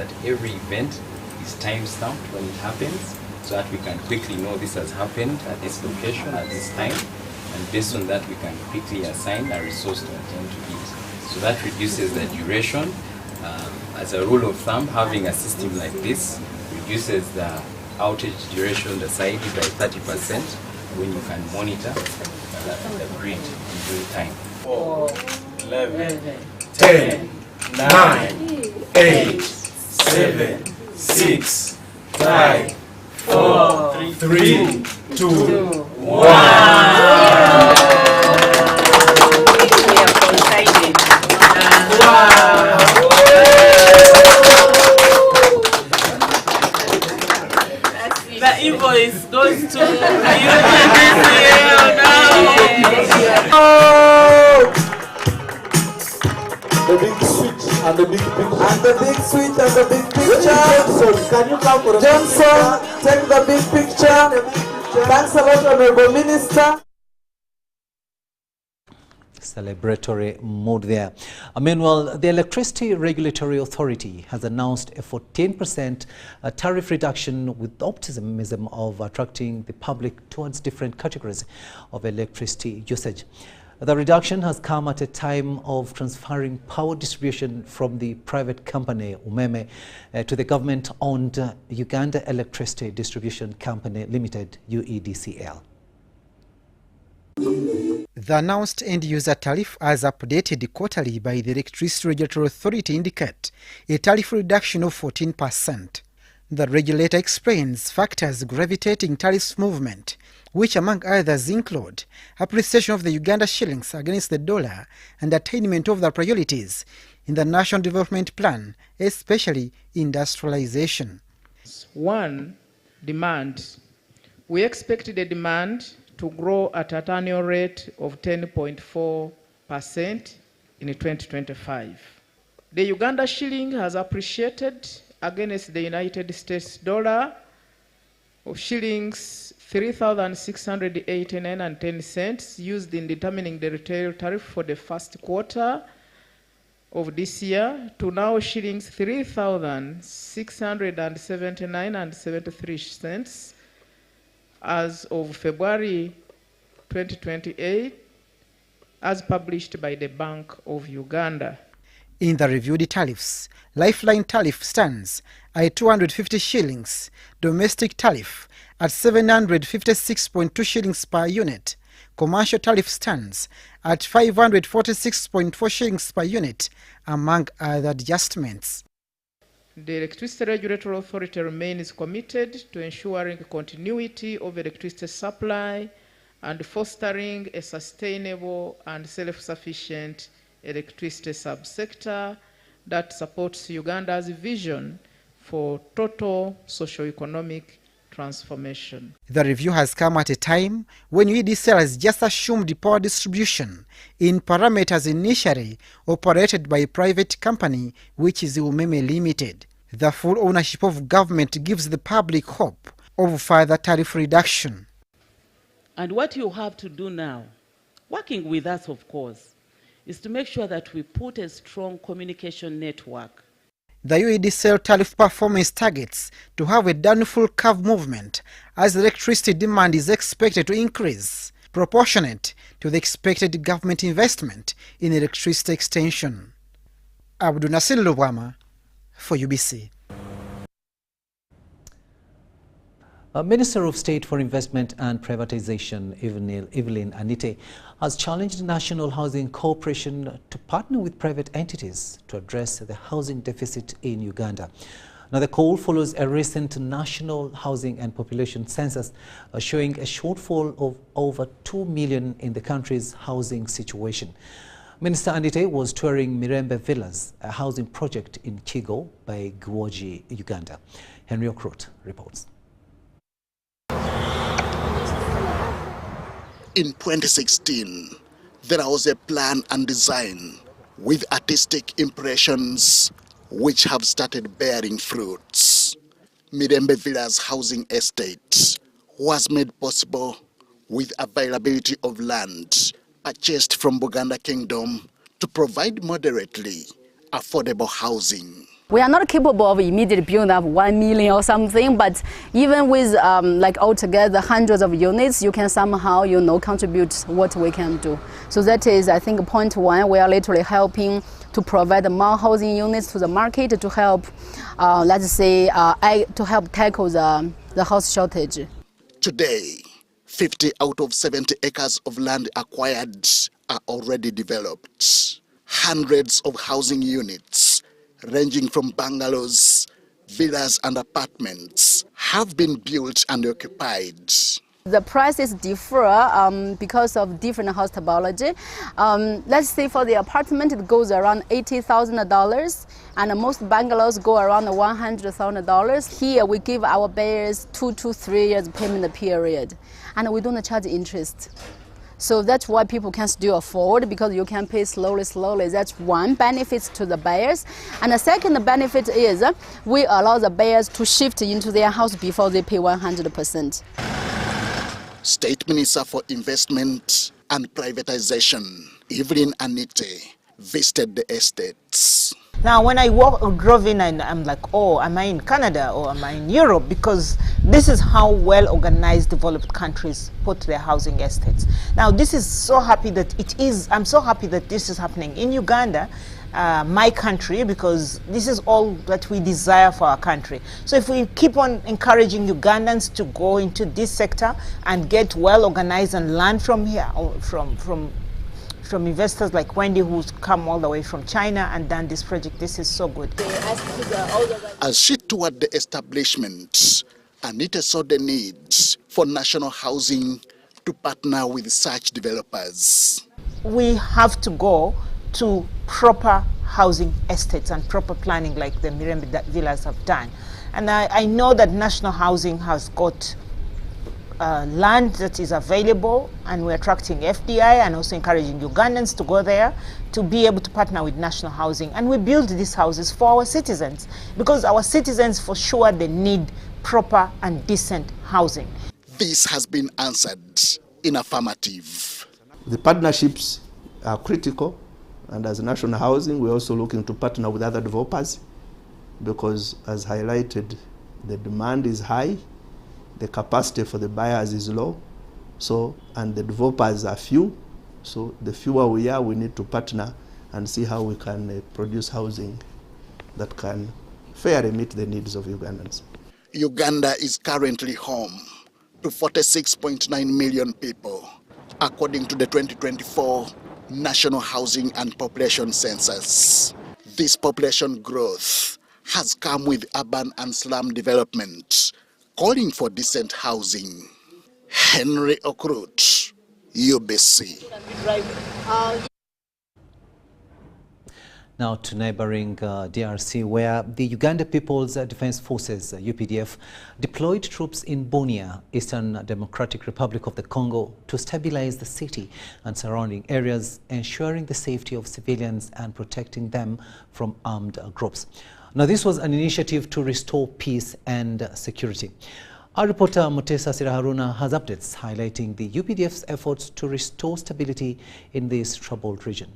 that every event is time-stamped when it happens, so that we can quickly know this has happened at this location at this time, and based on that we can quickly assign a resource to attend to it. So that reduces the duration. As a rule of thumb, having a system like this reduces the outage duration, the SID, by 30% when you can monitor the grid in real time. 4, 11, 10, 9, 8, 7, 6, 5, 4, 3, 2, 1. The invoice goes to the big switch and the big picture. And the big switch and the big picture. Johnson, can you come for a Johnson, take the big picture. Thanks a lot, Honorable Minister. Celebratory mood there. Meanwhile, the Electricity Regulatory Authority has announced a 14% tariff reduction with optimism of attracting the public towards different categories of electricity usage. The reduction has come at a time of transferring power distribution from the private company Umeme to the government-owned Uganda Electricity Distribution Company Limited, UEDCL. The announced end-user tariff, as updated quarterly by the Electricity Regulatory Authority, indicate a tariff reduction of 14%. The regulator explains factors gravitating tariffs movement, which among others include appreciation of the Uganda shillings against the dollar and attainment of the priorities in the National Development Plan, especially industrialization. 1. Demand. We expect the demand to grow at an annual rate of 10.4% in 2025. The Uganda shilling has appreciated against the United States dollar of shillings 3,689.10 cents used in determining the retail tariff for the first quarter of this year to now shillings 3,679.73 cents as of February 2028, as published by the Bank of Uganda. In the reviewed tariffs, Lifeline tariff stands at 250 shillings, domestic tariff at 756.2 shillings per unit, commercial tariff stands at 546.4 shillings per unit, among other adjustments. The Electricity Regulatory Authority remains committed to ensuring continuity of electricity supply and fostering a sustainable and self-sufficient electricity subsector that supports Uganda's vision for total socio-economic transformation. The review has come at a time when UEDCL has just assumed power distribution in parameters initially operated by a private company, which is Umeme Limited. The full ownership of government gives the public hope of further tariff reduction. And what you have to do now, working with us of course, is to make sure that we put a strong communication network. The UEDCL tariff performance targets to have a downfall curve movement as electricity demand is expected to increase, proportionate to the expected government investment in electricity extension. Abdul Nasir Lubwama for UBC. Minister of State for Investment and Privatization, Evelyn Anite, has challenged the National Housing Corporation to partner with private entities to address the housing deficit in Uganda. Now, the call follows a recent National Housing and Population Census showing a shortfall of over 2 million in the country's housing situation. Minister Anite was touring Mirembe Villas, a housing project in Kigo by Gwoji, Uganda. Henry Okrot reports. In 2016, there was a plan and design with artistic impressions which have started bearing fruits. Mirembe Villas housing estate was made possible with availability of land purchased from Buganda Kingdom to provide moderately affordable housing. We are not capable of immediately building up 1 million or something, but even with like altogether hundreds of units, you can somehow, contribute what we can do. So that is, I think, point one. We are literally helping to provide more housing units to the market to help, let's say, to help tackle the house shortage. Today, 50 out of 70 acres of land acquired are already developed. Hundreds of housing units, ranging from bungalows, villas and apartments, have been built and occupied. The prices differ because of different house topology. Let's say for the apartment, it goes around $80,000, and most bungalows go around $100,000. Here, we give our buyers 2 to 3 years payment period, and we don't charge interest. So that's why people can still afford, because you can pay slowly. That's one benefit to the buyers. And the second benefit is we allow the buyers to shift into their house before they pay 100%. State Minister for Investment and Privatization, Evelyn Anite, visited the estates. Now, when I drove in, and I'm like, oh, am I in Canada or am I in Europe? Because this is how well organized developed countries put their housing estates. Now, this is so happy that it is. I'm so happy that this is happening in Uganda, my country, because this is all that we desire for our country. So if we keep on encouraging Ugandans to go into this sector and get well organized and learn from here, or from investors like Wendy, who's come all the way from China and done this project, this is so good. As she toured the establishment, Anita saw the need for national housing to partner with such developers. We have to go to proper housing estates and proper planning like the Mirembe villas have done. And I know that national housing has got land that is available, and we're attracting FDI and also encouraging Ugandans to go there to be able to partner with national housing. And we build these houses for our citizens, because our citizens, for sure, they need proper and decent housing. This has been answered in affirmative. The partnerships are critical, and as national housing, we're also looking to partner with other developers, because as highlighted, the demand is high, the capacity for the buyers is low, and the developers are few. So the fewer we are, we need to partner and see how we can produce housing that can fairly meet the needs of Ugandans. Uganda is currently home to 46.9 million people, according to the 2024 National Housing and Population Census. This population growth has come with urban and slum development, calling for decent housing. Henry Okrut, UBC. Now to neighboring DRC, where the Uganda People's Defense Forces, UPDF, deployed troops in Bunia, Eastern Democratic Republic of the Congo, to stabilize the city and surrounding areas, ensuring the safety of civilians and protecting them from armed groups. Now, this was an initiative to restore peace and security. Our reporter Mutesa Siraharuna has updates highlighting the UPDF's efforts to restore stability in this troubled region.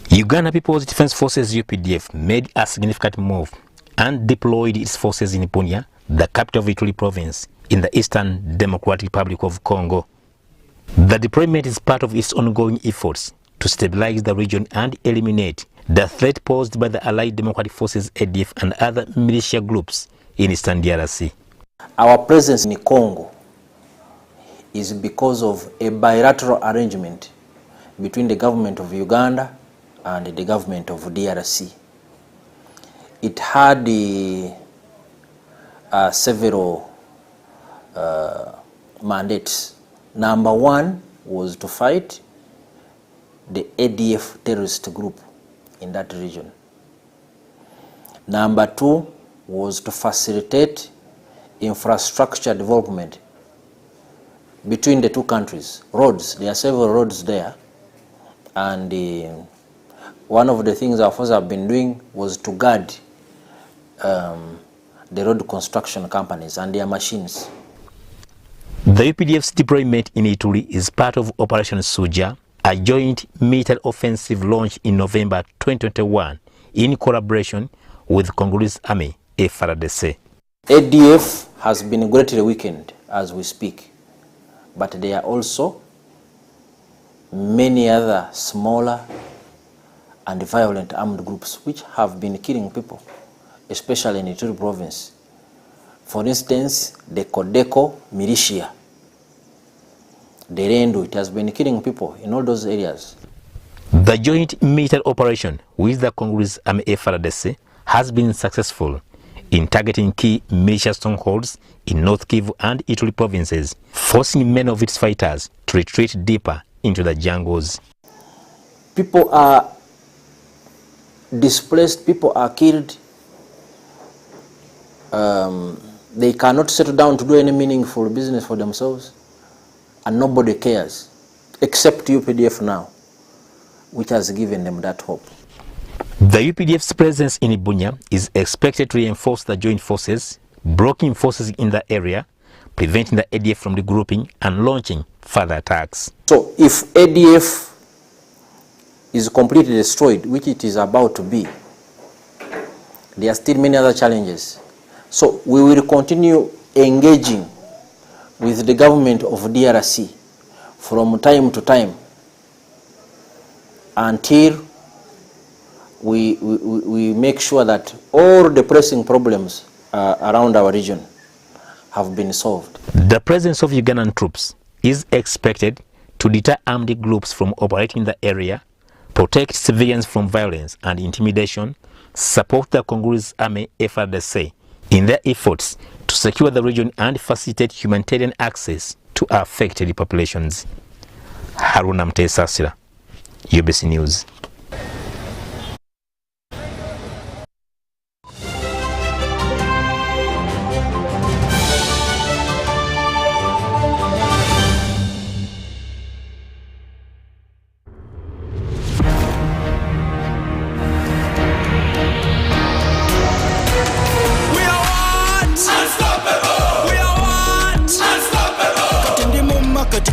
Uganda People's Defense Forces UPDF made a significant move and deployed its forces in Bunia, the capital of Ituri province, in the Eastern Democratic Republic of Congo. The deployment is part of its ongoing efforts to stabilize the region and eliminate the threat posed by the Allied Democratic Forces ADF and other militia groups in Eastern DRC. Our presence in Congo is because of a bilateral arrangement between the government of Uganda and the government of DRC. It had several mandates. Number one was to fight the ADF terrorist group in that region. Number two was to facilitate infrastructure development between the two countries. Roads, there are several roads there, and one of the things our forces have been doing was to guard the road construction companies and their machines. The UPDF's deployment in Ituri is part of Operation Suja, a joint military offensive launched in November 2021 in collaboration with Congolese Army FARDC. ADF has been greatly weakened as we speak, but there are also many other smaller and violent armed groups which have been killing people, especially in Ituri province. For instance, the Kodeko militia, the Rendu, it has been killing people in all those areas. The joint military operation with the Congolese Army FARDC has been successful in targeting key militia strongholds in North Kivu and Ituri provinces, forcing many of its fighters to retreat deeper into the jungles. People are displaced, people are killed. They cannot settle down to do any meaningful business for themselves, and nobody cares, except UPDF now, which has given them that hope. The UPDF's presence in Ibunya is expected to reinforce the joint forces, blocking forces in the area, preventing the ADF from regrouping and launching further attacks. So if ADF is completely destroyed, which it is about to be, there are still many other challenges. So we will continue engaging with the government of DRC from time to time until we make sure that all the pressing problems around our region have been solved. The presence of Ugandan troops is expected to deter armed groups from operating in the area, protect civilians from violence and intimidation, support the Congolese Army FARDC in their efforts to secure the region and facilitate humanitarian access to affected populations. Haruna Mtesasira, UBC News.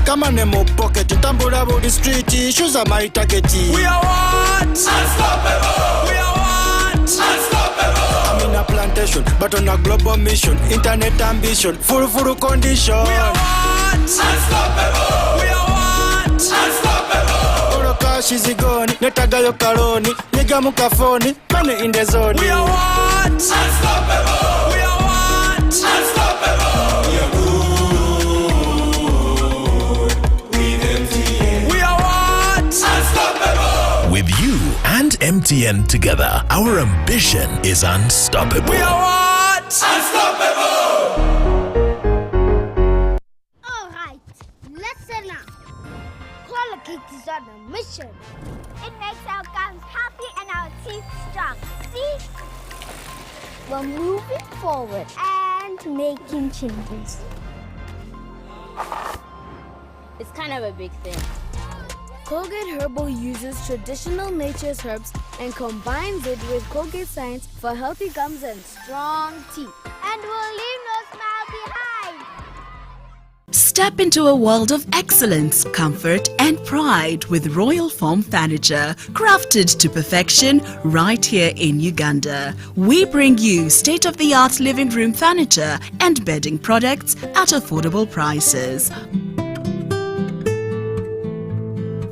Come on, mo pocket, tambula body street, shoes are my target. We are what? Unstoppable. We are what? Unstoppable. I'm in a plantation, but on a global mission, internet ambition, full condition. We are what? Unstoppable. We are what? Unstoppable. All the cash is gone, netagayo karoni, nigga mukafoni, money in the zone. We are what? Unstoppable. We are what? Unstoppable. We are good. With you and MTN together, our ambition is unstoppable. We are what? Unstoppable! Alright, listen up. Quality is on a mission. It makes our gums happy and our teeth strong. See? We're moving forward and making changes. It's kind of a big thing. Colgate Herbal uses traditional nature's herbs and combines it with Colgate Science for healthy gums and strong teeth. And we'll leave no smile behind. Step into a world of excellence, comfort and pride with Royal Foam Furniture, crafted to perfection right here in Uganda. We bring you state-of-the-art living room furniture and bedding products at affordable prices.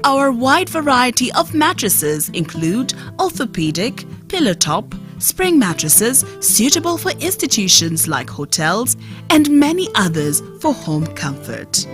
Our wide variety of mattresses include orthopedic, pillow top, spring mattresses suitable for institutions like hotels and many others for home comfort.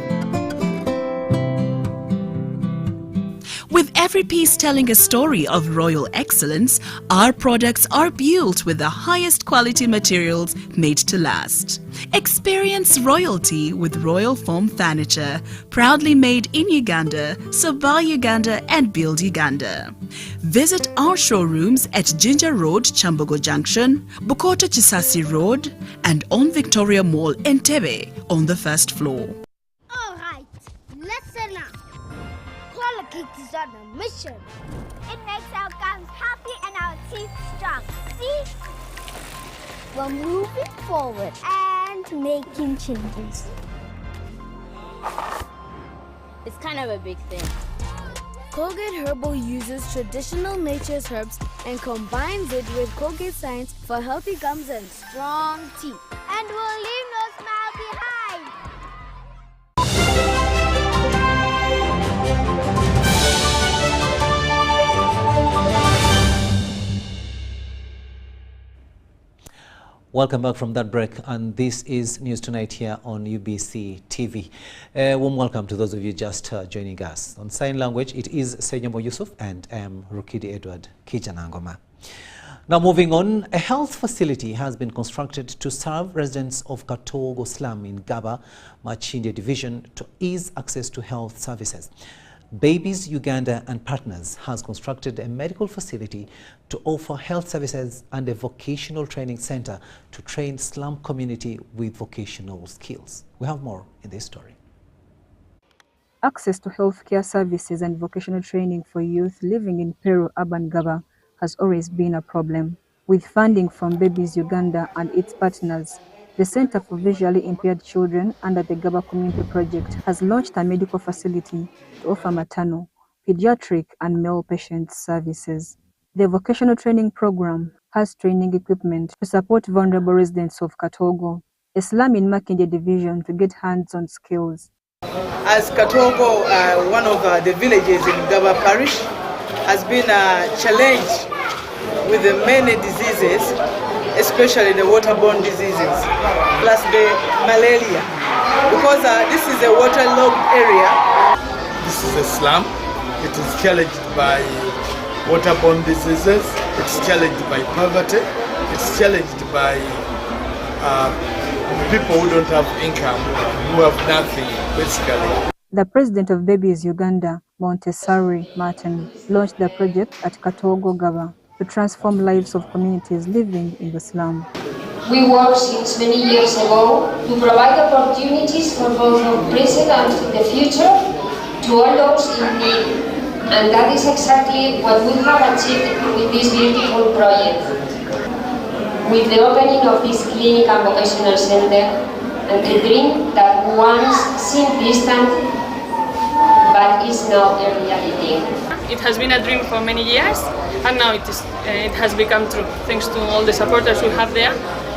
With every piece telling a story of royal excellence, our products are built with the highest quality materials made to last. Experience royalty with Royal Foam Furniture, proudly made in Uganda, so buy Uganda and build Uganda. Visit our showrooms at Ginger Road, Chambogo Junction, Bukoto Chisasi Road, and on Victoria Mall, Entebbe, on the first floor. Alright, listen up. Quality is on a mission. It makes our gums happy and our teeth strong. See? We're moving forward and making changes. It's kind of a big thing. Colgate Herbal uses traditional nature's herbs and combines it with Colgate Science for healthy gums and strong teeth. And we'll leave no smile behind. Welcome back from that break, and this is News Tonight here on UBC TV. Warm welcome to those of you just joining us. On sign language, it is Senyambo Yusuf and RUKIDI Kiijanangoma. Now moving on, a health facility has been constructed to serve residents of Katogo slum in Gaba, Machinde division to ease access to health services. Babies Uganda and Partners has constructed a medical facility to offer health services and a vocational training center to train slum community with vocational skills. We have more in this story. Access to healthcare services and vocational training for youth living in Peru urban Gaba has always been a problem. With funding from Babies Uganda and its partners, the Center for Visually Impaired Children under the Gaba Community Project has launched a medical facility to offer maternal, pediatric and male patients services. The vocational training program has training equipment to support vulnerable residents of Katogo, a slum in Makindye division, to get hands-on skills. As Katogo, one of the villages in Gaba Parish, has been challenged with the many diseases, especially the waterborne diseases, plus the malaria, because this is a waterlogged area. This is a slum. It is challenged by waterborne diseases. It's challenged by poverty. It's challenged by people who don't have income, who have nothing, basically. The president of Babies Uganda, Montessori Martin, launched the project at Katogo Gaba to transform lives of communities living in the slum. We work since many years ago to provide opportunities for both the present and the future to all those in need. And that is exactly what we have achieved with this beautiful project. With the opening of this clinic and vocational center, and the dream that once seemed distant, but is now a reality. It has been a dream for many years, and now it has become true, thanks to all the supporters we have there,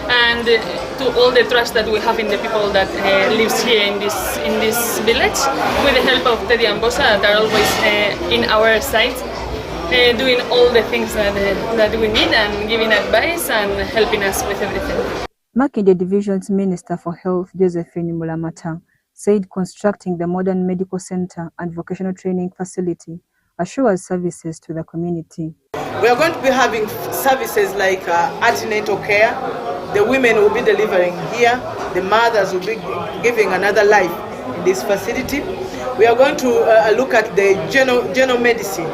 and to all the trust that we have in the people that lives here in this village, with the help of Teddy and Bosa that are always in our side, doing all the things that we need and giving advice and helping us with everything. Makindye Division's Minister for Health, Josephine Mulamata, said constructing the modern medical center and vocational training facility assures services to the community. We are going to be having services like antenatal care. The women will be delivering here. The mothers will be giving another life in this facility. We are going to look at the general medicine.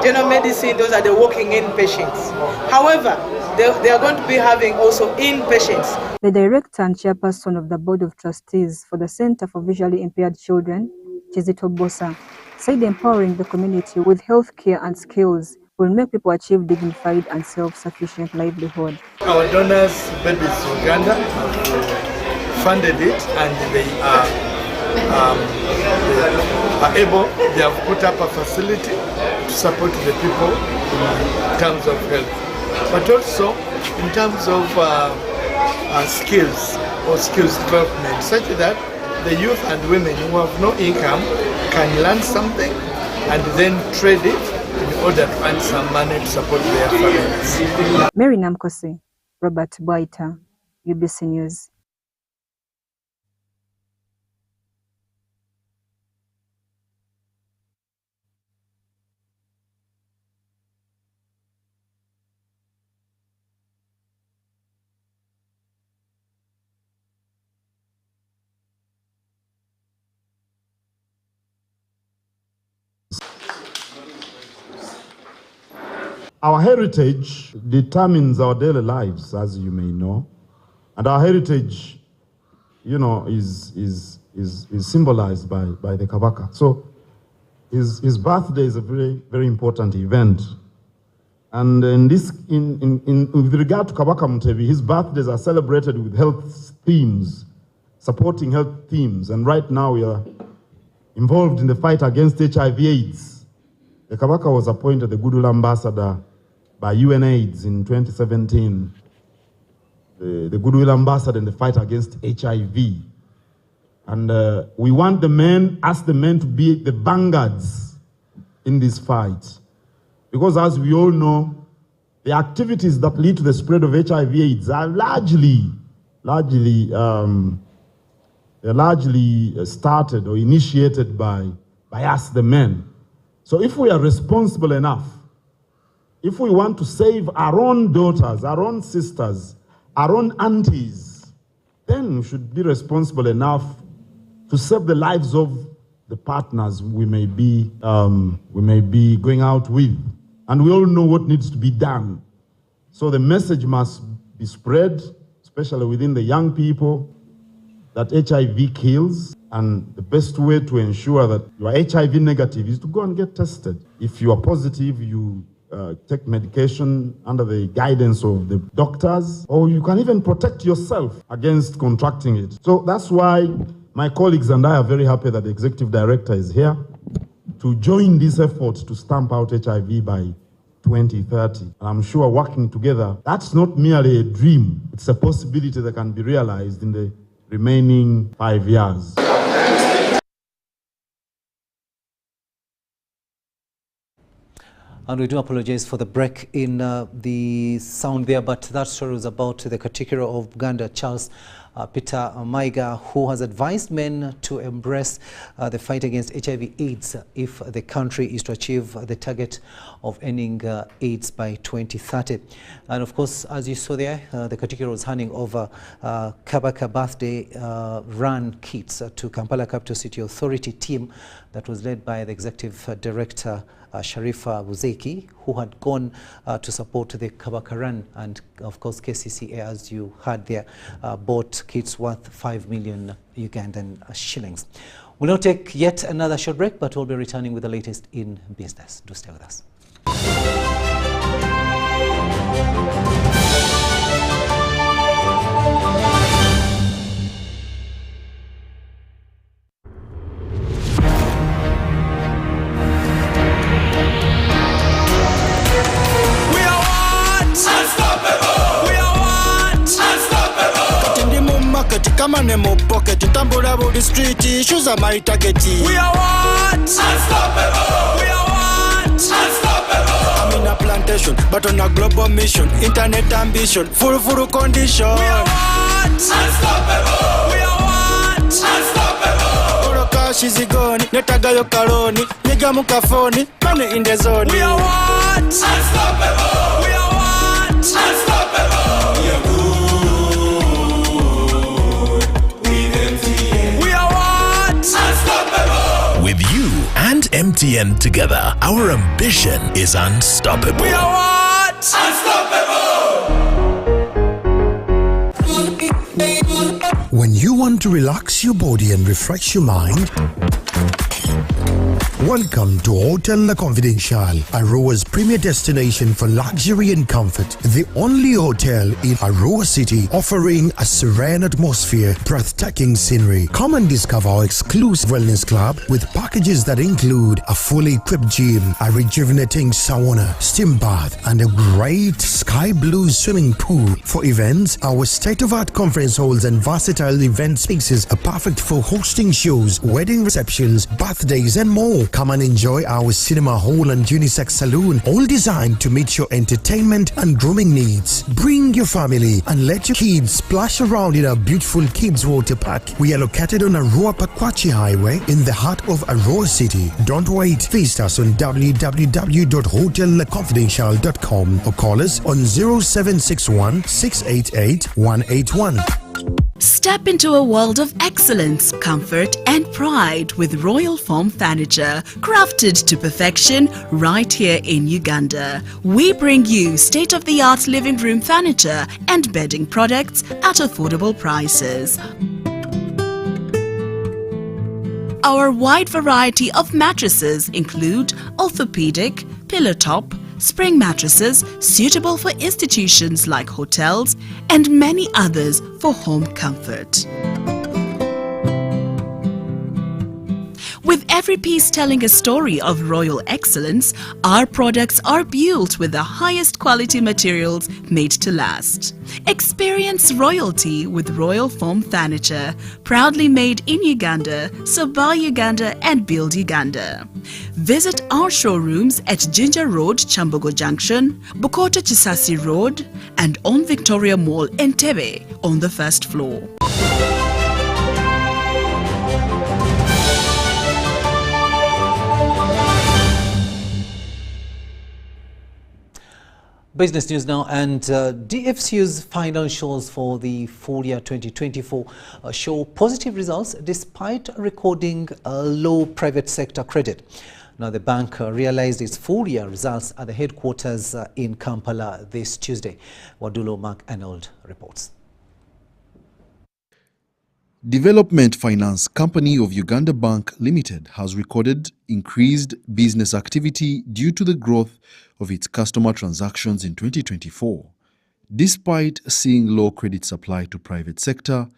General medicine, those are the walking-in patients. However, they are going to be having also inpatients. The director and chairperson of the Board of Trustees for the Center for Visually Impaired Children, Chizito Bosa, said empowering the community with health care and skills will make people achieve dignified and self-sufficient livelihood. Our donors, Babies Uganda, funded it, and they have put up a facility to support the people in terms of health, but also in terms of skills or skills development, such that the youth and women who have no income can learn something and then trade it in order to earn some money to support their families. Mary Namkose, Robert Boita, UBC News. Our heritage determines our daily lives, as you may know, and our heritage, is symbolized by the Kabaka. So, his birthday is a very, very important event, and with regard to Kabaka Mutebi, his birthdays are celebrated with health themes, supporting health themes, and right now we are involved in the fight against HIV/AIDS. The Kabaka was appointed the Goodwill Ambassador by UNAIDS in 2017, the Goodwill Ambassador in the fight against HIV. And we want ask the men to be the vanguards in this fight. Because as we all know, the activities that lead to the spread of HIV/AIDS are largely started or initiated by us, the men. So if we are responsible enough, if we want to save our own daughters, our own sisters, our own aunties, then we should be responsible enough to save the lives of the partners we may be going out with. And we all know what needs to be done. So the message must be spread, especially within the young people, that HIV kills. And the best way to ensure that you are HIV negative is to go and get tested. If you are positive, you take medication under the guidance of the doctors, or you can even protect yourself against contracting it. So that's why my colleagues and I are very happy that the executive director is here to join this effort to stamp out HIV by 2030. And I'm sure working together, that's not merely a dream, it's a possibility that can be realized in the remaining 5 years. And we do apologize for the break in the sound there, but that story was about the Katikkiro of Uganda, Charles Peter Mayiga, who has advised men to embrace the fight against HIV/AIDS if the country is to achieve the target of ending AIDS by 2030. And of course, as you saw there, the Katikkiro was handing over Kabaka birthday run kits to Kampala Capital City Authority team that was led by the Executive Director Sharifa Buzeki, who had gone to support the Kabaka Run, and of course KCCA, as you heard there, bought kits worth 5 million Ugandan shillings. We'll now take yet another short break, but we'll be returning with the latest in business. Do stay with us. Come on, in my pocket, tambula about the street, issues are my target. We are what? Unstoppable. We are what? Unstoppable. I'm in a plantation, but on a global mission, internet ambition, full condition. We are what? Unstoppable. We are what? Unstoppable. Oro cash is gone, netagayo karoni, niga mukafoni, money in the zone. We are what? Unstoppable. We are what? Unstoppable. We are good. With you and MTN together, our ambition is unstoppable. We are what? Unstoppable! When you want to relax your body and refresh your mind, welcome to Hotel La Confidential, Aroa's premier destination for luxury and comfort. The only hotel in Aroa City offering a serene atmosphere, breathtaking scenery. Come and discover our exclusive wellness club with packages that include a fully equipped gym, a rejuvenating sauna, steam bath, and a great sky blue swimming pool. For events, our state-of-art conference halls and versatile event spaces are perfect for hosting shows, wedding receptions, birthdays, and more. Come and enjoy our cinema hall and unisex saloon, all designed to meet your entertainment and grooming needs. Bring your family and let your kids splash around in our beautiful kids water park. We are located on Aroa Pakwachi Highway in the heart of Aroa City. Don't wait. Visit us on www.hotelconfidential.com or call us on 0761 688 181. Step into a world of excellence, comfort and pride with Royal Foam Furniture, crafted to perfection right here in Uganda. We bring you state-of-the-art living room furniture and bedding products at affordable prices. Our wide variety of mattresses include orthopedic, pillow top, spring mattresses suitable for institutions like hotels and many others for home comfort. With every piece telling a story of royal excellence, our products are built with the highest quality materials made to last. Experience royalty with Royal Foam Furniture, proudly made in Uganda, so buy Uganda and build Uganda. Visit our showrooms at Ginger Road, Chambogo Junction, Bukota Chisasi Road, and on Victoria Mall, Entebbe, on the first floor. Business news now, and DFCU's financials for the full year 2024 show positive results despite recording low private sector credit. Now, the bank realized its full year results at the headquarters in Kampala this Tuesday. Wadulo Mark Arnold reports. Development Finance Company of Uganda Bank Limited has recorded increased business activity due to the growth of its customer transactions in 2024. Despite seeing low credit supply to private sector,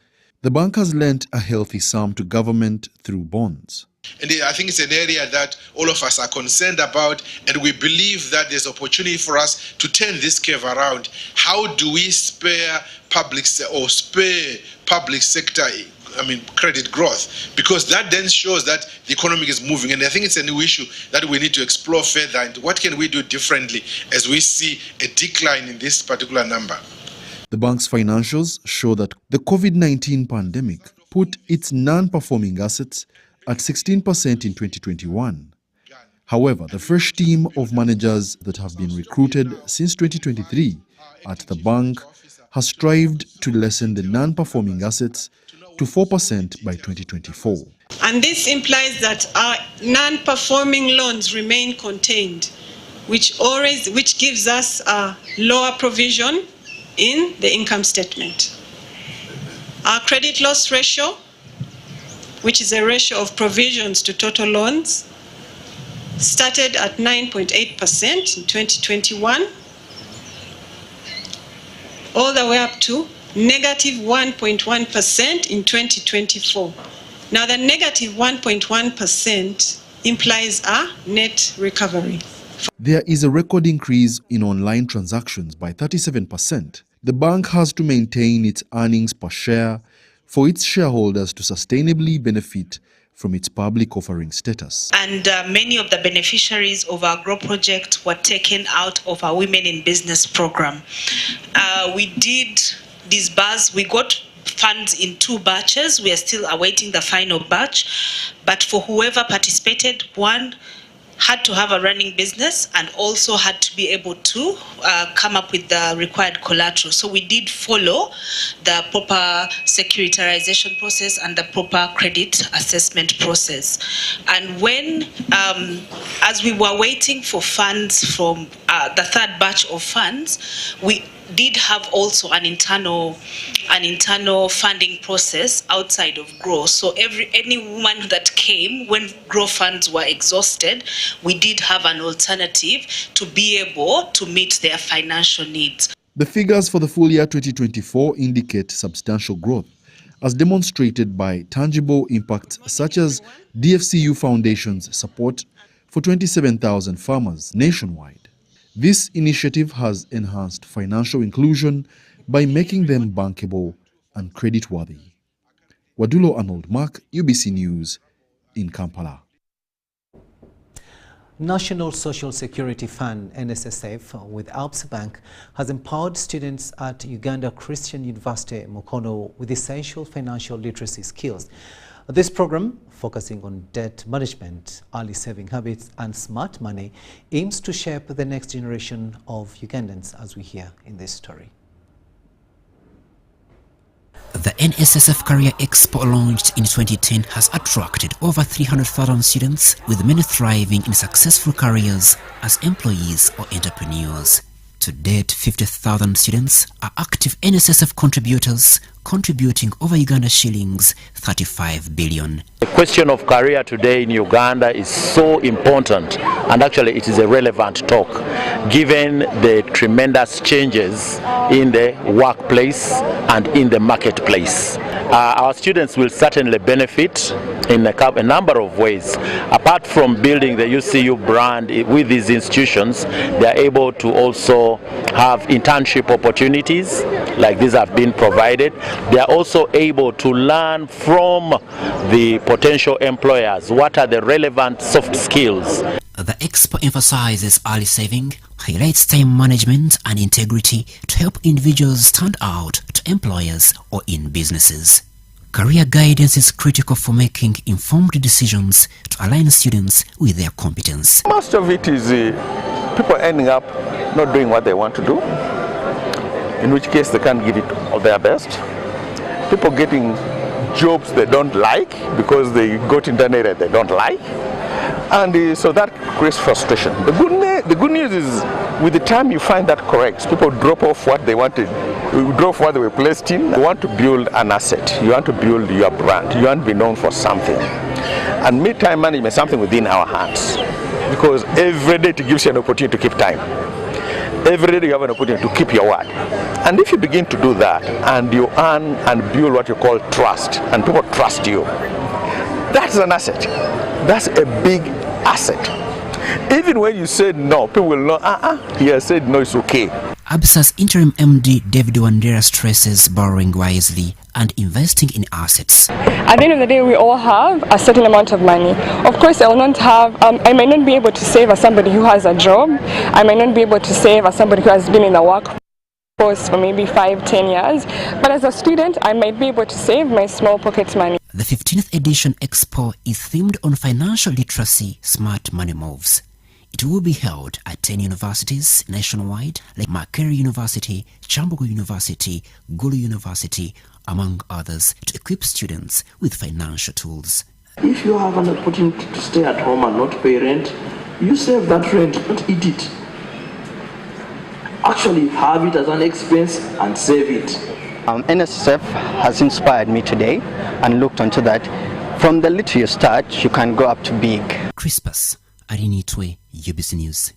the bank has lent a healthy sum to government through bonds. And I think it's an area that all of us are concerned about, and we believe that there's opportunity for us to turn this curve around. How do we spare public sector credit growth? Because that then shows that the economy is moving, and I think it's a new issue that we need to explore further. And what can we do differently as we see a decline in this particular number? The bank's financials show that the COVID-19 pandemic put its non-performing assets at 16% in 2021. However, the fresh team of managers that have been recruited since 2023 at the bank has strived to lessen the non-performing assets to 4% by 2024. And this implies that our non-performing loans remain contained, which gives us a lower provision in the income statement. Our credit loss ratio, which is a ratio of provisions to total loans, started at 9.8% in 2021, all the way up to negative 1.1% in 2024. Now, the negative 1.1% implies a net recovery. There is a record increase in online transactions by 37%. The bank has to maintain its earnings per share for its shareholders to sustainably benefit from its public offering status. And many of the beneficiaries of our Grow project were taken out of our Women in Business program. We did disburse, we got funds in 2 batches. We are still awaiting the final batch. But for whoever participated, one had to have a running business and also had to be able to come up with the required collateral. So we did follow the proper securitization process and the proper credit assessment process. And when, as we were waiting for funds from the 3rd batch of funds, we did have also an internal funding process outside of Grow. So anyone that came when Grow funds were exhausted, we did have an alternative to be able to meet their financial needs. The figures for the full year 2024 indicate substantial growth, as demonstrated by tangible impacts such as DFCU Foundation's support for 27,000 farmers nationwide. This initiative has enhanced financial inclusion by making them bankable and creditworthy. Wadulo Arnold Mark, UBC News in Kampala. National Social Security Fund, NSSF, with Absa Bank, has empowered students at Uganda Christian University, Mukono, with essential financial literacy skills. This program, focusing on debt management, early saving habits and smart money, aims to shape the next generation of Ugandans, as we hear in this story. The NSSF Career Expo, launched in 2010, has attracted over 300,000 students, with many thriving in successful careers as employees or entrepreneurs. To date, 50,000 students are active NSSF contributors, contributing over Uganda shillings 35 billion. The question of career today in Uganda is so important, and actually it is a relevant talk given the tremendous changes in the workplace and in the marketplace. our students will certainly benefit in a number of ways. Apart from building the UCU brand with these institutions, they are able to also have internship opportunities like these have been provided. They are also able to learn from the potential employers what are the relevant soft skills. The expo emphasizes early saving, highlights time management and integrity to help individuals stand out to employers or in businesses. Career guidance is critical for making informed decisions to align students with their competence. Most of it is people ending up not doing what they want to do, in which case they can't give it all their best. People getting jobs they don't like because they got into an area they don't like. And so that creates frustration. The good news is, with the time you find that correct, people drop off what they wanted, drop what they were placed in. You want to build an asset. You want to build your brand. You want to be known for something. And time management is something within our hands, because every day it gives you an opportunity to keep time. Every day you have an opportunity to keep your word. And if you begin to do that, and you earn and build what you call trust, and people trust you, that's an asset. That's a big asset. Even when you say no, people will know, he has said no, it's okay. ABSA's interim MD David Wandera stresses borrowing wisely and investing in assets. At the end of the day, we all have a certain amount of money. Of course, I will not have, I might not be able to save as somebody who has a job. I might not be able to save as somebody who has been in the workforce for maybe 5-10 years. But as a student, I might be able to save my small pocket money. The 15th edition Expo is themed on financial literacy, smart money moves. It will be held at 10 universities nationwide, like Makerere University, Chambogo University, Gulu University, among others, to equip students with financial tools. If you have an opportunity to stay at home and not pay rent, you save that rent, not eat it. Actually have it as an expense and save it. NSSF has inspired me today and looked onto that. From the little you start, you can go up to big. Crispus Arinitwe, UBC News.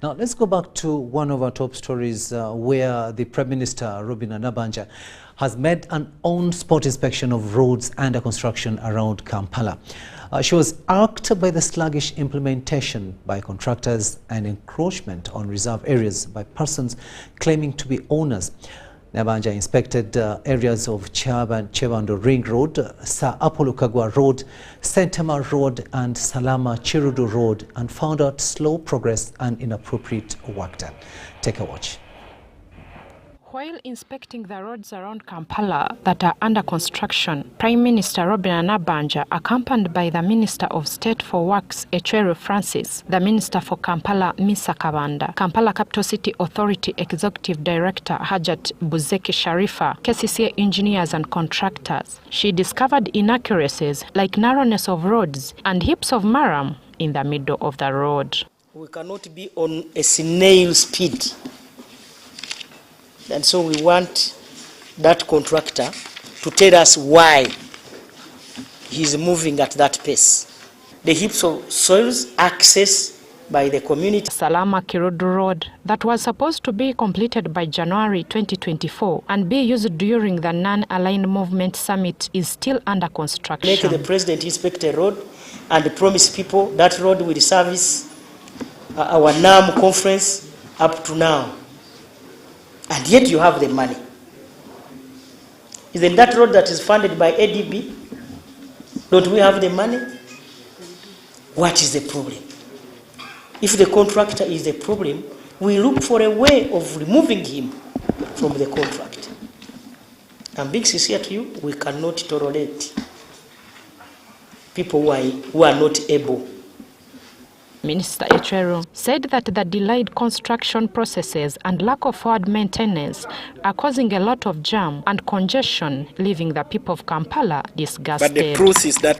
Now let's go back to one of our top stories where the Prime Minister Robin Anabanja has made an on-spot inspection of roads under construction around Kampala. She was irked by the sluggish implementation by contractors and encroachment on reserve areas by persons claiming to be owners. Nabanja inspected areas of Chebando Ring Road, Sir Apollo Kagwa Road, Sentema Road and Salama Chirudu Road and found out slow progress and inappropriate work done. Take a watch. While inspecting the roads around Kampala that are under construction, Prime Minister Robin Anabanja, accompanied by the Minister of State for Works, Echweru Francis, the Minister for Kampala, Misa Kabanda, Kampala Capital City Authority Executive Director, Hajat Buzeki Sharifa, KCCA engineers and contractors, she discovered inaccuracies like narrowness of roads and heaps of maram in the middle of the road. We cannot be on a snail speed. And so we want that contractor to tell us why he's moving at that pace. The heaps of soils access by the community. Salama Kirudu Road that was supposed to be completed by January 2024 and be used during the Non-Aligned Movement Summit is still under construction. Make the president inspect a road and promise people that road will service our NAM conference up to now. And yet you have the money. Isn't that road that is funded by ADB? Don't we have the money? What is the problem? If the contractor is the problem, we look for a way of removing him from the contract. I'm being sincere to you, we cannot tolerate people who are not able. Minister Echweru said that the delayed construction processes and lack of forward maintenance are causing a lot of jam and congestion, leaving the people of Kampala disgusted. But the truth is that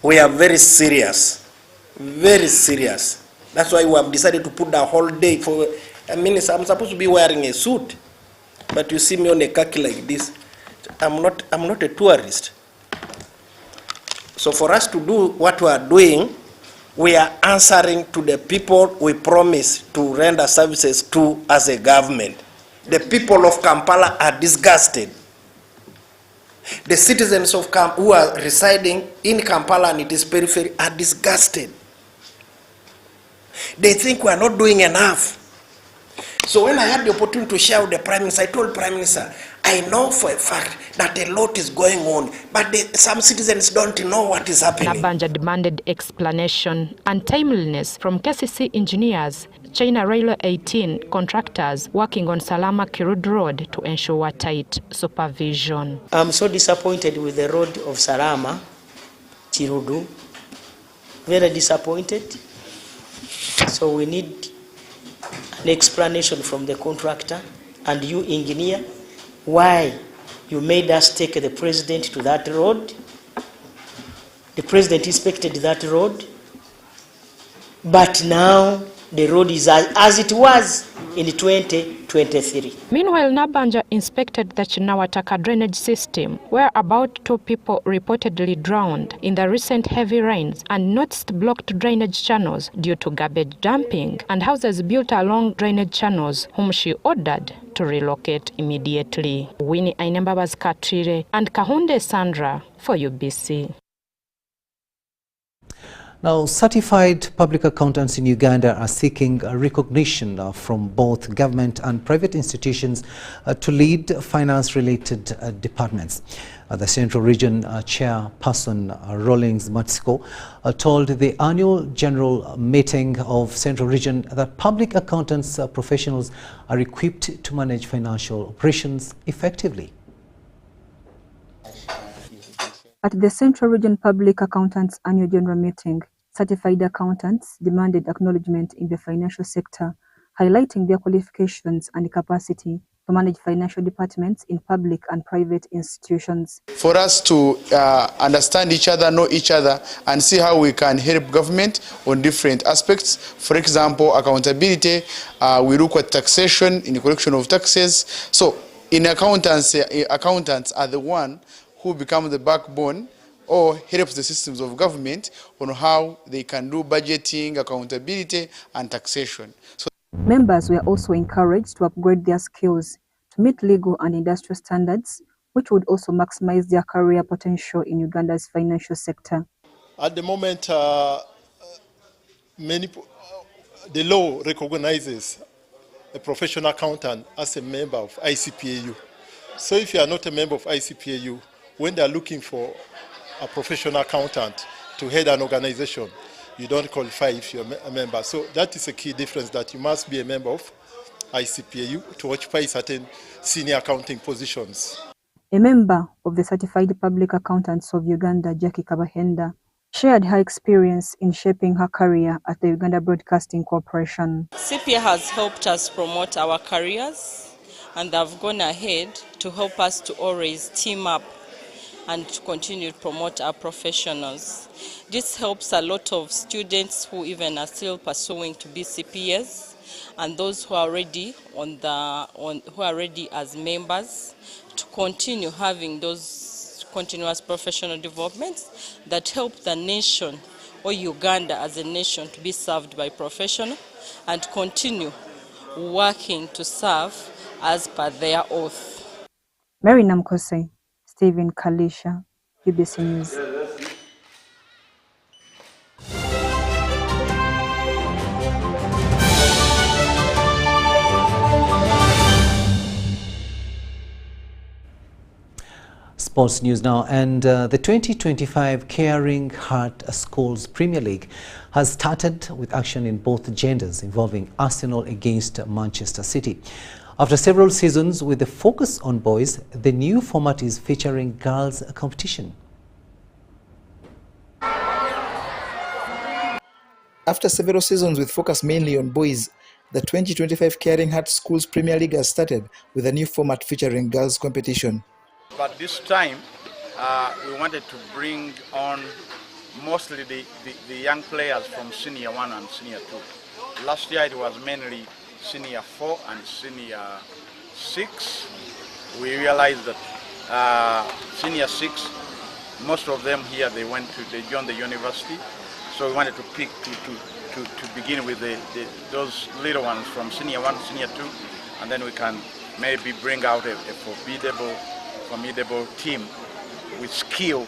we are very serious. Very serious. That's why we have decided to put the whole day for a minister. I'm supposed to be wearing a suit, but you see me on a khaki like this. I'm not a tourist. So for us to do what we are doing, we are answering to the people we promise to render services to as a government. The people of Kampala are disgusted. The citizens of who are residing in Kampala and its periphery are disgusted. They think we are not doing enough. So when I had the opportunity to share with the Prime Minister, I told Prime Minister, I know for a fact that a lot is going on, but some citizens don't know what is happening. Nabanja demanded explanation and timeliness from KCC engineers, China Railway 18 contractors working on Salama Kirud Road to ensure tight supervision. I'm so disappointed with the road of Salama Kirudu. Very disappointed. So we need an explanation from the contractor and you engineer why you made us take the president to that road. The president inspected that road, but now the road is as it was in 2023. Meanwhile, Nabanja inspected the Chinawataka drainage system, where about 2 people reportedly drowned in the recent heavy rains, and noticed blocked drainage channels due to garbage dumping and houses built along drainage channels, whom she ordered to relocate immediately. Winnie Ainembabas Katire and Kahunde Sandra for UBC. Now, certified public accountants in Uganda are seeking recognition from both government and private institutions to lead finance-related departments. The Central Region Chairperson Rawlings Matsiko told the annual general meeting of Central Region that public accountants professionals are equipped to manage financial operations effectively. At the Central Region Public Accountants Annual General Meeting, certified accountants demanded acknowledgement in the financial sector, highlighting their qualifications and capacity to manage financial departments in public and private institutions. For us to understand each other, know each other, and see how we can help government on different aspects. For example, accountability, we look at taxation, in the collection of taxes. So in accountants are the one who become the backbone or helps the systems of government on how they can do budgeting, accountability, and taxation. So members were also encouraged to upgrade their skills to meet legal and industrial standards, which would also maximize their career potential in Uganda's financial sector. At the moment, the law recognizes a professional accountant as a member of ICPAU. So if you are not a member of ICPAU, when they are looking for a professional accountant to head an organization, you don't qualify if you're a member. So that is a key difference, that you must be a member of ICPAU to occupy certain senior accounting positions. A member of the Certified Public Accountants of Uganda, Jackie Kabahenda, shared her experience in shaping her career at the Uganda Broadcasting Corporation. CPA has helped us promote our careers, and they've gone ahead to help us to always team up and to continue to promote our professionals. This helps a lot of students who even are still pursuing to be CPAs, and those who are already who are ready as members to continue having those continuous professional developments that help the nation or Uganda as a nation to be served by professionals and continue working to serve as per their oath. Mary Namkose, Stephen Kalisha, UBC News. Sports news now, and the 2025 Caring Heart Schools Premier League has started with action in both genders, involving Arsenal against Manchester City. After several seasons with the focus on boys, the new format is featuring girls' competition. After several seasons with focus mainly on boys, the 2025 Caring Heart Schools Premier League has started with a new format featuring girls' competition. But this time, we wanted to bring on mostly the young players from Senior 1 and Senior 2. Last year it was mainly Senior 4 and Senior 6. We realized that Senior 6, most of them here, they joined the university. So we wanted to pick to begin with those little ones from Senior 1, Senior 2, and then we can maybe bring out a formidable team with skill.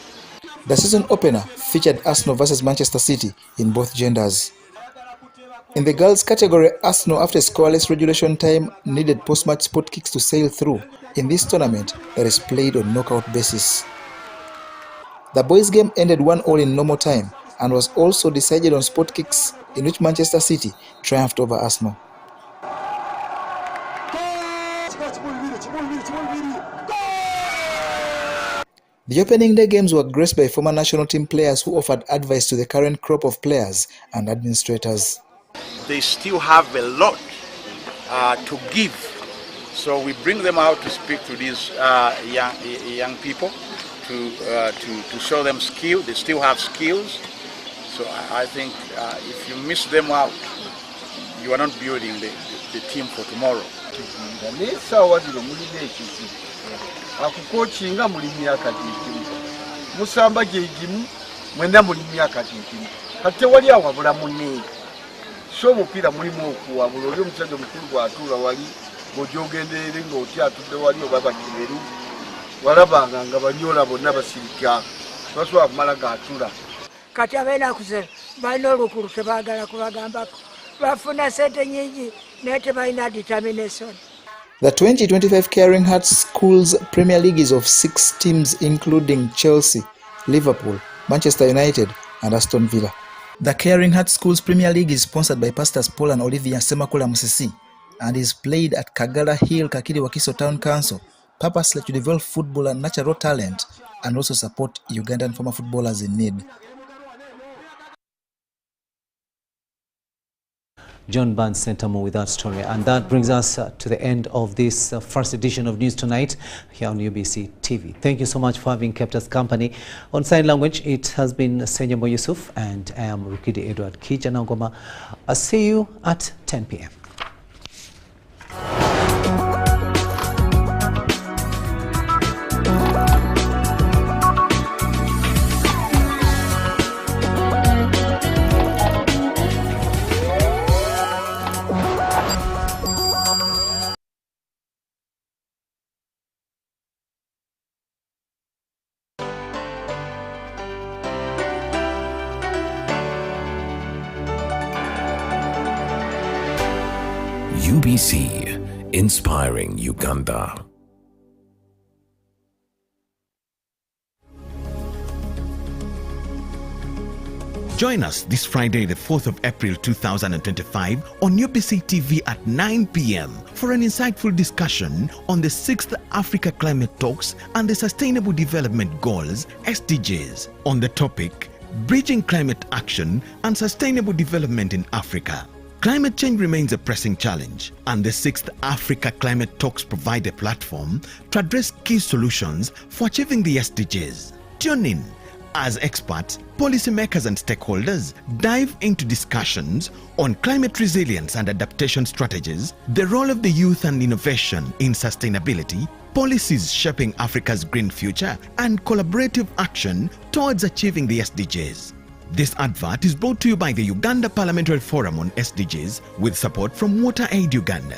The season opener featured Arsenal versus Manchester City in both genders. In the girls category, Arsenal, after scoreless regulation time, needed post-match spot kicks to sail through in this tournament that is played on knockout basis. The boys' game ended 1-1 in normal time and was also decided on spot kicks, in which Manchester City triumphed over Arsenal. The opening day games were graced by former national team players who offered advice to the current crop of players and administrators. They still have a lot to give, so we bring them out to speak to these young people to show them skill. They still have skills, so I think if you miss them out, you are not building the team for tomorrow. Akukocinga muri myaka gikimu musamba gikimu mwenda muri myaka gikimu kate wali awabula munne so mupira muri moku wabula oli omusajja mukulu gwatula wali bojogenderere ng'oti atudde wali obaba kiberu walabanga nga banyola bonna basirika basobola kumala gaatula kati abeera kusera balina olukulu tebaagala kubagambako bafuna sente nyingi naye tebalina determination. The 2025 Caring Hearts Schools Premier League is of 6 teams including Chelsea, Liverpool, Manchester United and Aston Villa. The Caring Hearts Schools Premier League is sponsored by Pastors Paul and Olivia Semakula Musisi and is played at Kagala Hill, Kakiri Wakiso Town Council, purposely to develop football and natural talent and also support Ugandan former footballers in need. John Barnes sent more with that story, and that brings us to the end of this first edition of News Tonight here on UBC TV. Thank you so much for having kept us company. On sign language, it has been Senyamo Yusuf, and I am Rukidi Kiijanangoma. I'll see you at 10 p.m. UBC, inspiring Uganda. Join us this Friday, the 4th of April 2025 on UBC TV at 9 p.m. for an insightful discussion on the 6th Africa Climate Talks and the Sustainable Development Goals, SDGs, on the topic, Bridging Climate Action and Sustainable Development in Africa. Climate change remains a pressing challenge, and the 6th Africa Climate Talks provide a platform to address key solutions for achieving the SDGs. Tune in as experts, policymakers and stakeholders dive into discussions on climate resilience and adaptation strategies, the role of the youth and innovation in sustainability, policies shaping Africa's green future, and collaborative action towards achieving the SDGs. This advert is brought to you by the Uganda Parliamentary Forum on SDGs with support from WaterAid Uganda.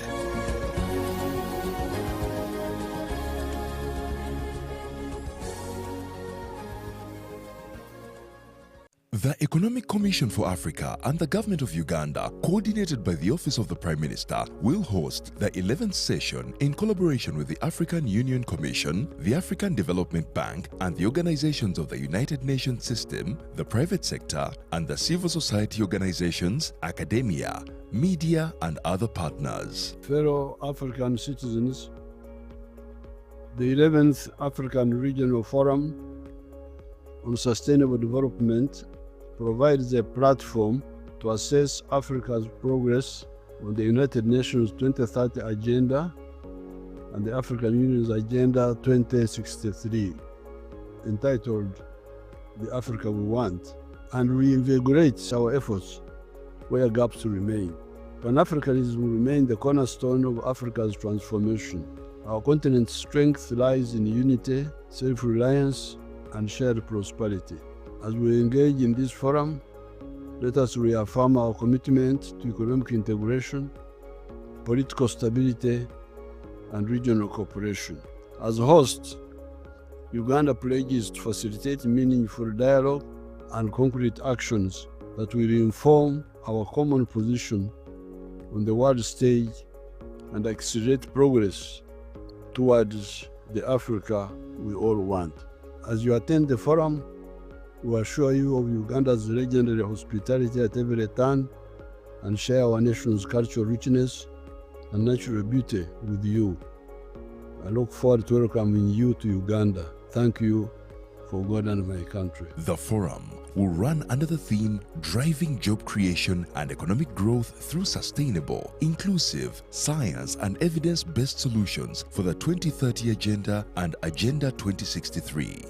The Economic Commission for Africa and the Government of Uganda, coordinated by the Office of the Prime Minister, will host the 11th session in collaboration with the African Union Commission, the African Development Bank, and the organizations of the United Nations System, the private sector, and the civil society organizations, academia, media, and other partners. Fellow African citizens, the 11th African Regional Forum on Sustainable Development provides a platform to assess Africa's progress on the United Nations 2030 Agenda and the African Union's Agenda 2063, entitled The Africa We Want, and reinvigorates our efforts where gaps remain. Pan-Africanism will remain the cornerstone of Africa's transformation. Our continent's strength lies in unity, self-reliance, and shared prosperity. As we engage in this forum, let us reaffirm our commitment to economic integration, political stability, and regional cooperation. As a host, Uganda pledges to facilitate meaningful dialogue and concrete actions that will inform our common position on the world stage and accelerate progress towards the Africa we all want. As you attend the forum, we assure you of Uganda's legendary hospitality at every turn and share our nation's cultural richness and natural beauty with you. I look forward to welcoming you to Uganda. Thank you for God and my country. The forum will run under the theme Driving Job Creation and Economic Growth Through Sustainable, Inclusive, Science and Evidence-Based Solutions for the 2030 Agenda and Agenda 2063.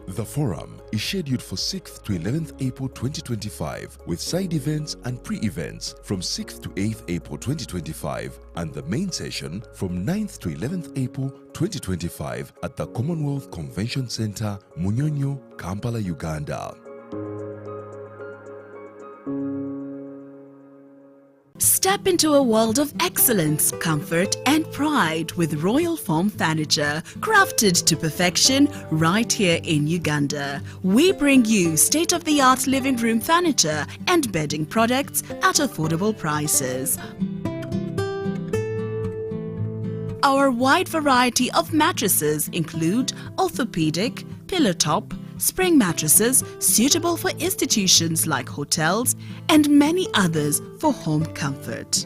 The forum is scheduled for 6th to 11th April 2025 with side events and pre-events from 6th to 8th April 2025 and the main session from 9th to 11th April 2025 at the Commonwealth Convention Center, Munyonyo, Kampala, Uganda. Step into a world of excellence, comfort and pride with Royal Foam Furniture, crafted to perfection right here in Uganda. We bring you state-of-the-art living room furniture and bedding products at affordable prices. Our wide variety of mattresses include orthopedic, pillow top, spring mattresses suitable for institutions like hotels and many others for home comfort.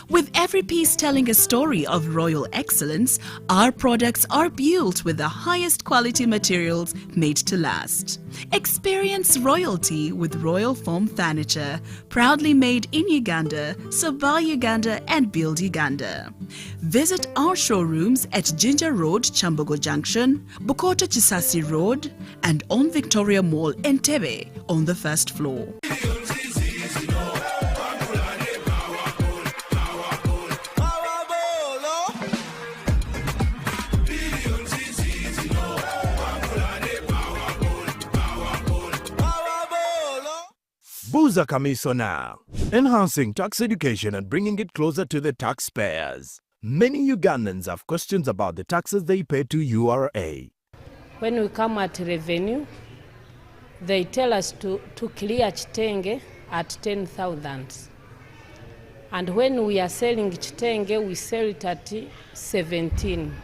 With every piece telling a story of royal excellence, our products are built with the highest quality materials made to last. Experience royalty with Royal Foam Furniture, proudly made in Uganda, so buy Uganda and build Uganda. Visit our showrooms at Ginger Road, Chambogo Junction, Bukoto Chisasi Road, and on Victoria Mall, Entebbe, on the first floor. Buza Commissioner, enhancing tax education and bringing it closer to the taxpayers. Many Ugandans have questions about the taxes they pay to URA. When we come at revenue, they tell us to clear Chitenge at 10,000. And when we are selling Chitenge, we sell it at 17.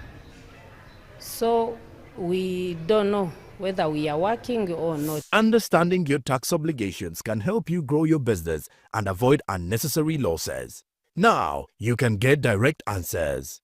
So we don't know whether we are working or not. Understanding your tax obligations can help you grow your business and avoid unnecessary losses. Now, you can get direct answers.